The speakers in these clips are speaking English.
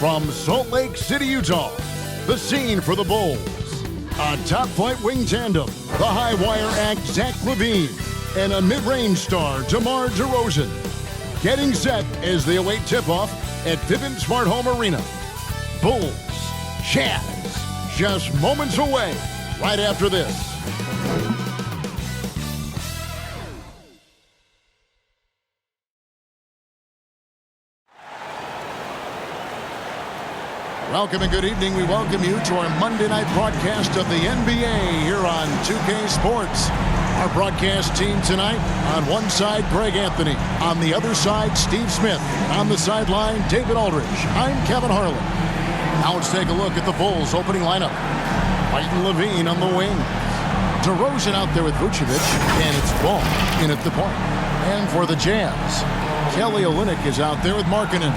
From Salt Lake City, Utah, the scene for the Bulls. A top-flight wing tandem, the high-wire act Zach LaVine, and a mid-range star, DeMar DeRozan. Getting set as they await tip-off at Vivint Smart Home Arena. Bulls, Jazz, just moments away right after this. Welcome and good evening. We welcome you to our Monday night broadcast of the NBA here on 2K Sports. Our broadcast team tonight, on one side, Greg Anthony. On the other side, Steve Smith. On the sideline, David Aldridge. I'm Kevin Harlan. Now let's take a look at the Bulls' opening lineup. Fighting LaVine on the wing. DeRozan out there with Vucevic, and it's Ball in at the point. And for the Jazz, Kelly Olynyk is out there with Markkanen.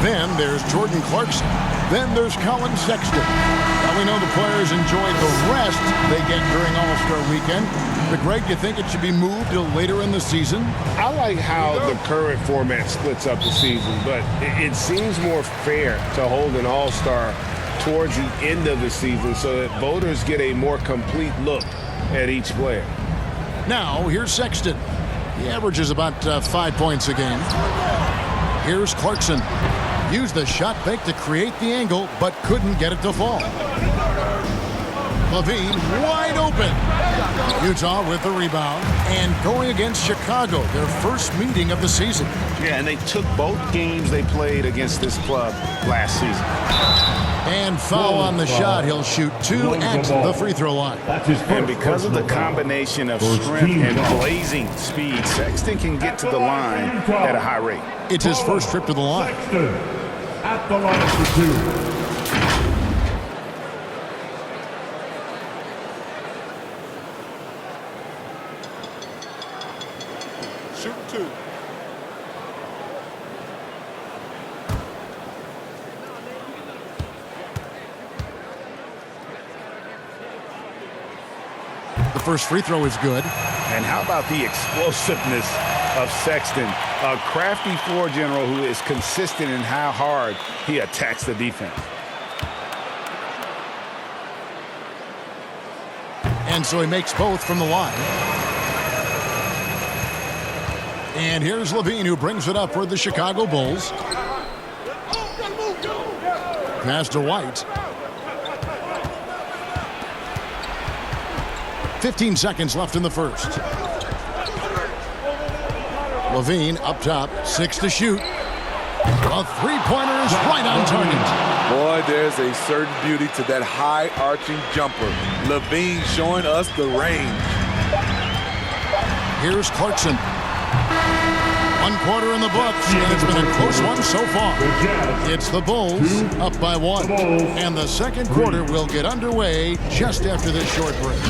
Then there's Jordan Clarkson. Then there's Colin Sexton. Now we know the players enjoyed the rest they get during All-Star Weekend. But Greg, you think it should be moved to later in the season? I like how the current format splits up the season, but it seems more fair to hold an All-Star towards the end of the season so that voters get a more complete look at each player. Now, here's Sexton. He averages about 5 points a game. Here's Clarkson. Used the shot fake to create the angle, but couldn't get it to fall. LaVine wide open. Utah with the rebound and going against Chicago, their first meeting of the season. Yeah, and they took both games they played against this club last season. And foul on the shot. He'll shoot 2 at the free throw line. And because of the combination of strength and blazing speed, Sexton can get to the line at a high rate. It's his first trip to the line. Sexton at the line for 2. Shoot 2. The first free throw is good. And how about the explosiveness of Sexton? A crafty floor general who is consistent in how hard he attacks the defense. And so he makes both from the line. And here's LaVine who brings it up for the Chicago Bulls. Pass to White. 15 seconds left in the first. LaVine up top, 6 to shoot. A three-pointer is right on target. Boy, there's a certain beauty to that high arching jumper. LaVine showing us the range. Here's Clarkson. 1 quarter in the books, and it's been a close one so far. It's the Bulls up by 1. And the second quarter will get underway just after this short break.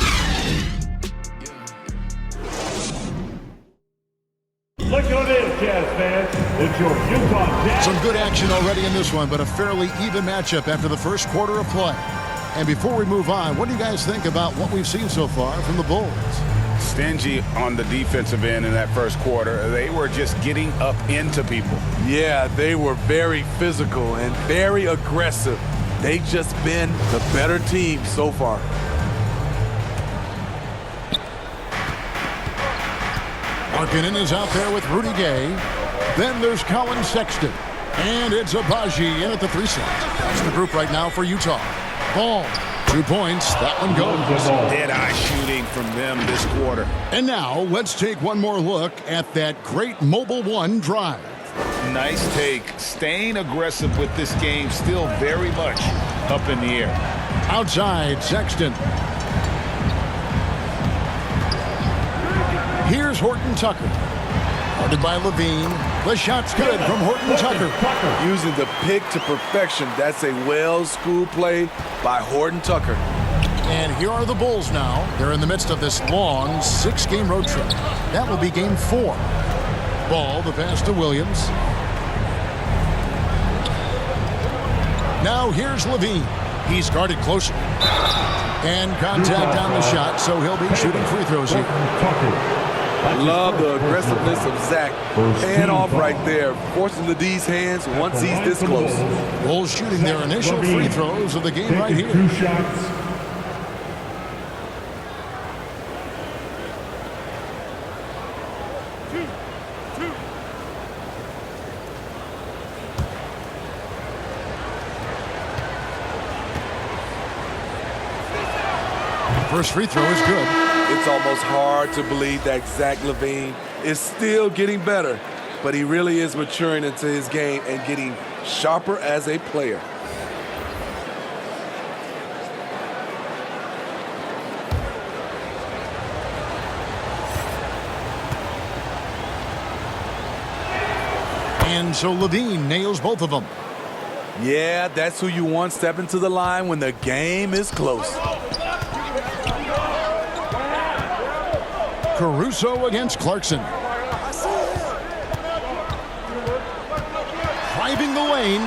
Look at it, Jazz fans. It's your Utah Jazz. Some good action already in this one, but a fairly even matchup after the first quarter of play. And before we move on, what do you guys think about what we've seen so far from the Bulls? Stingy on the defensive end in that first quarter. They were just getting up into people. Yeah, they were very physical and very aggressive. They've just been the better team so far. Markkanen is out there with Rudy Gay. Then there's Colin Sexton. And it's Abaji in at the 3 slot. That's the group right now for Utah. Ball. 2 points. That one goes. Dead-eye shooting from them this quarter. And now let's take one more look at that great Mobile One drive. Nice take. Staying aggressive with this game, still very much up in the air. Outside, Sexton. Here's Horton Tucker. Guarded by LaVine. The shot's good from Horton Tucker. Using the pick to perfection. That's a well-schooled play by Horton Tucker. And here are the Bulls now. They're in the midst of this long 6-game road trip. That will be game 4. Ball, the pass to Williams. Now here's LaVine. He's guarded closer. And contact on the shot, so he'll be shooting free throws here. Love the aggressiveness of Zach. Paying off right there, forcing the D's hands once he's this close. Bulls shooting their initial free throws of the game right here. 2 shots. First free throw is good. It's almost hard to believe that Zach LaVine is still getting better, but he really is maturing into his game and getting sharper as a player. And so LaVine nails both of them. Yeah, that's who you want stepping to the line when the game is close. Caruso against Clarkson. Driving the lane.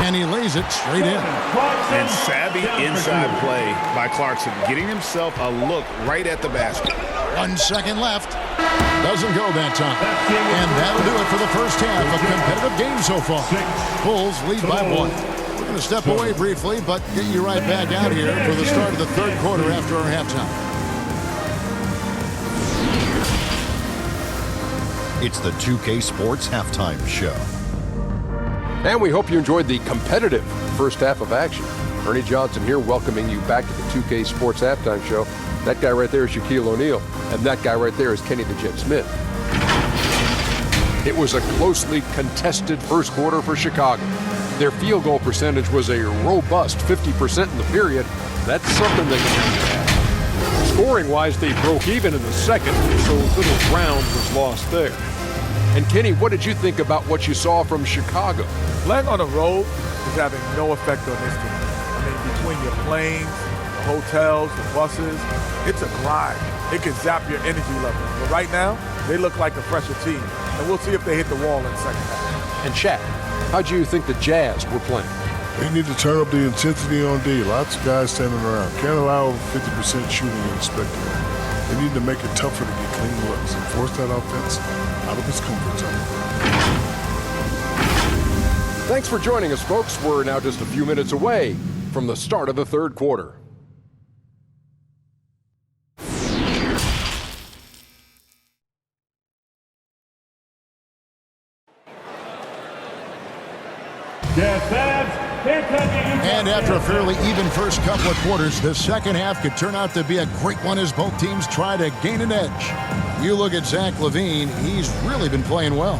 And he lays it straight in. And savvy inside play by Clarkson, getting himself a look right at the basket. 1 second left. Doesn't go that time. And that'll do it for the first half of competitive game so far. Bulls lead by 1. We're going to step away briefly, but get you right back out here for the start of the third quarter after our halftime. It's the 2K Sports Halftime Show. And we hope you enjoyed the competitive first half of action. Ernie Johnson here welcoming you back to the 2K Sports Halftime Show. That guy right there is Shaquille O'Neal, and that guy right there is Kenny the Jet Smith. It was a closely contested first quarter for Chicago. Their field goal percentage was a robust 50% in the period. That's something they can have. Scoring-wise, they broke even in the second, so little ground was lost there. And Kenny, what did you think about what you saw from Chicago? Playing on the road is having no effect on this team. I mean, between your planes, the hotels, the buses, it's a grind. It can zap your energy level. But right now, they look like a fresher team. And we'll see if they hit the wall in the second half. And Shaq, how do you think the Jazz were playing? They need to turn up the intensity on D. Lots of guys standing around. Can't allow 50% shooting in the spectacle. They need to make it tougher to get clean looks and force that offense out of its comfort zone. Thanks for joining us, folks. We're now just a few minutes away from the start of the third quarter. And after a fairly even first couple of quarters, the second half could turn out to be a great one as both teams try to gain an edge. You look at Zach LaVine, he's really been playing well.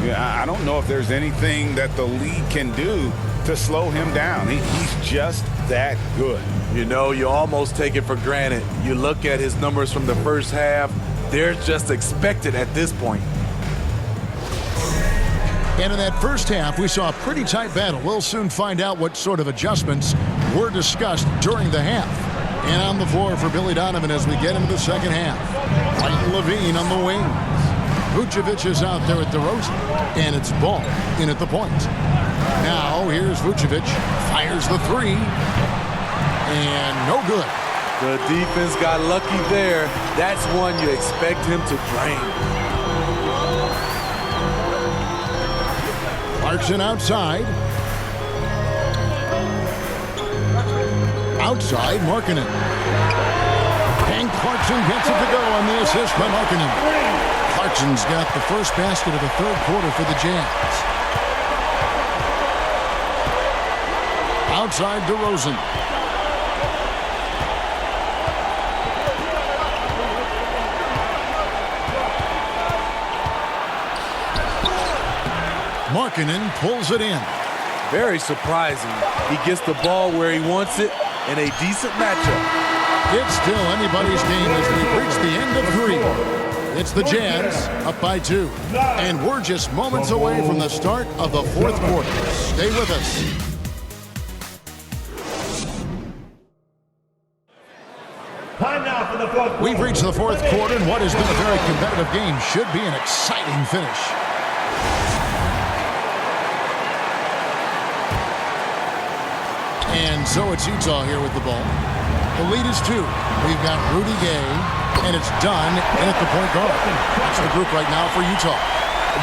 Yeah, I don't know if there's anything that the league can do to slow him down. He's just that good. You know, you almost take it for granted. You look at his numbers from the first half, they're just expected at this point. And in that first half, we saw a pretty tight battle. We'll soon find out what sort of adjustments were discussed during the half. And on the floor for Billy Donovan as we get into the second half. Right, LaVine on the wing. Vucevic is out there at DeRozan. And it's Ball in at the point. Now, here's Vucevic. Fires the three. And no good. The defense got lucky there. That's one you expect him to drain. Clarkson outside. Outside, Markkanen. And Clarkson gets it to go on the assist by Markkanen. Clarkson's got the first basket of the third quarter for the Jazz. Outside, DeRozan. Markkanen pulls it in. Very surprising. He gets the ball where he wants it in a decent matchup. It's still anybody's game as we reach the end of three. It's the Jazz up by 2. And we're just moments away from the start of the fourth quarter. Stay with us. Time now for the fourth quarter. We've reached the fourth quarter, and what has been a very competitive game should be an exciting finish. And so it's Utah here with the ball. The lead is 2. We've got Rudy Gay, and it's done in at the point guard. That's the group right now for Utah.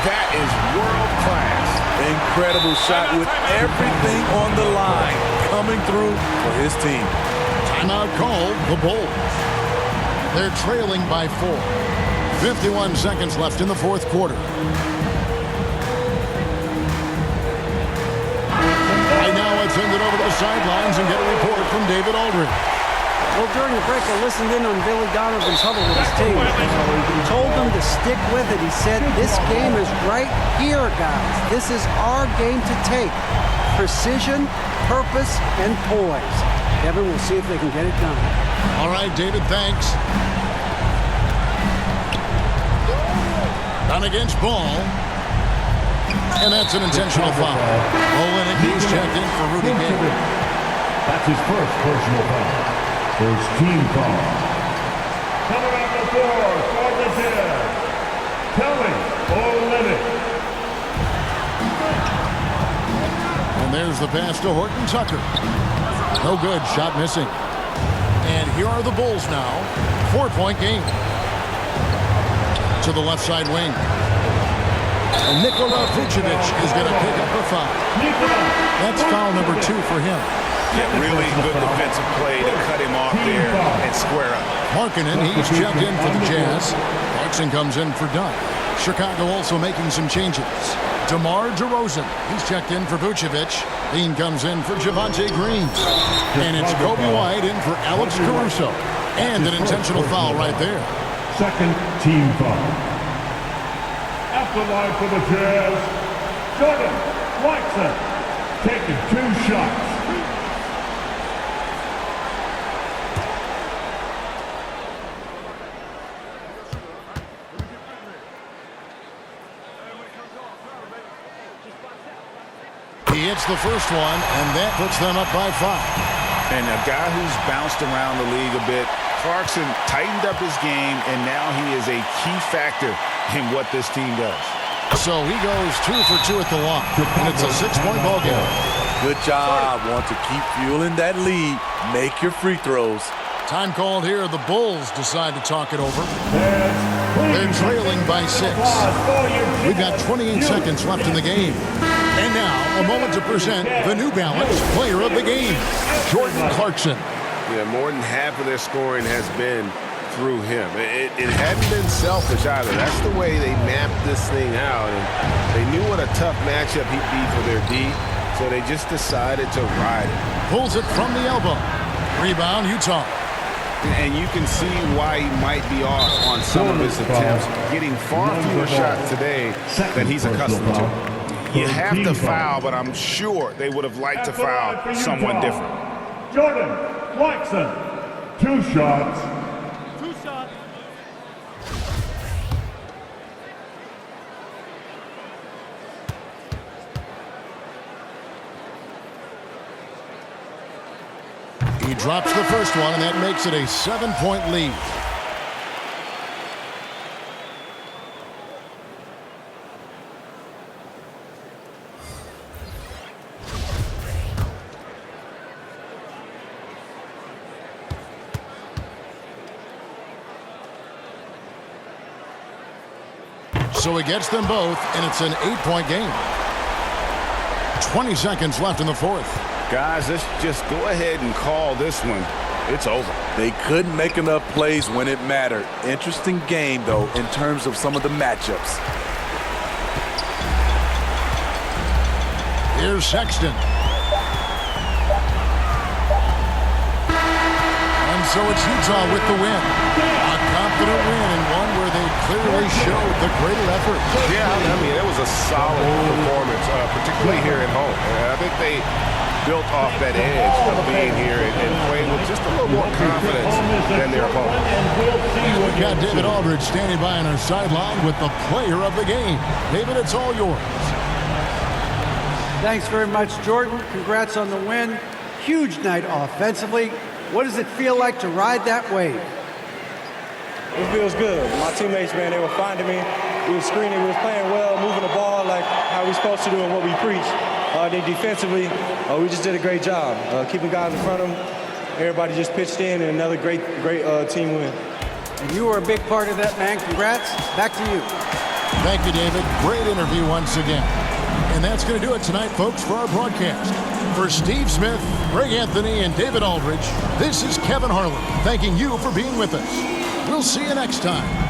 That is world class. Incredible shot with everything on the line coming through for his team. Timeout called the Bulls. They're trailing by 4. 51 seconds left in the fourth quarter. Right now, let's send it over to the sidelines and get a report from David Aldridge. Well, during the break, I listened in on Billy Donovan's huddle with his team. He told them to stick with it. He said, this game is right here, guys. This is our game to take. Precision, purpose, and poise. Kevin, we'll see if they can get it done. All right, David, thanks. Down against Ball. And that's an intentional foul. Olenek, he's checked in for Rudy Gay. That's his first personal foul. First team foul. Coming on the floor for the Jazz, Kelly Olenek. And there's the pass to Horton Tucker. No good, shot missing. And here are the Bulls now. 4-point game. To the left side wing. And Nikola Vucevic is going to pick up a foul. That's foul number 2 for him. Yeah, really good defensive play to cut him off there and square up. Markkanen, he's checked in for the Jazz. Clarkson comes in for Dunn. Chicago also making some changes. DeMar DeRozan, he's checked in for Vucevic. Dean comes in for Javonte Green. And it's Kobe White in for Alex Caruso. And an intentional foul right there. Second team foul. At the line for the Jazz, Jordan Clarkson taking 2 shots. He hits the first one, and that puts them up by 5. And a guy who's bounced around the league a bit, Clarkson tightened up his game, and now he is a key factor in what this team does. So he goes 2 for 2 at the line, and it's a 6-point ball game. Good job. Want to keep fueling that lead. Make your free throws. Time called here. The Bulls decide to talk it over. They're trailing by 6. We've got 28 seconds left in the game. And now, a moment to present the New Balance Player of the Game, Jordan Clarkson. Yeah, more than half of their scoring has been through him. It hadn't been selfish either. That's the way they mapped this thing out. And they knew what a tough matchup he'd be for their D, so they just decided to ride it. Pulls it from the elbow. Rebound, Utah. And you can see why he might be off on some of his attempts, getting far fewer shots today than he's accustomed to. You have to foul, but I'm sure they would have liked to foul someone different. Jordan Clarkson, 2 shots. 2 shots. He drops the first one, and that makes it a 7-point lead. So he gets them both, and it's an 8-point game. 20 seconds left in the fourth. Guys, let's just go ahead and call this one. It's over. They couldn't make enough plays when it mattered. Interesting game, though, in terms of some of the matchups. Here's Sexton. And so it's Utah with the win. A confident win, and one where they clearly showed the greater effort. Yeah, I mean, it was a solid performance, particularly here at home. I think they built off that edge of being here and playing with just a little more confidence than their opponent. We got David Aldridge standing by on our sideline with the player of the game. David, it's all yours. Thanks very much, Jordan. Congrats on the win. Huge night offensively. What does it feel like to ride that wave? It feels good. My teammates, man, they were finding me. We were screening, we were playing well, moving the ball like how we're supposed to do and what we preach. Then defensively, we just did a great job keeping guys in front of them. everybody just pitched in, and another great team win. And you were a big part of that, man. Congrats. Back to you. Thank you, David. Great interview once again. And that's going to do it tonight, folks, for our broadcast. For Steve Smith, Greg Anthony, and David Aldridge, this is Kevin Harlan thanking you for being with us. We'll see you next time.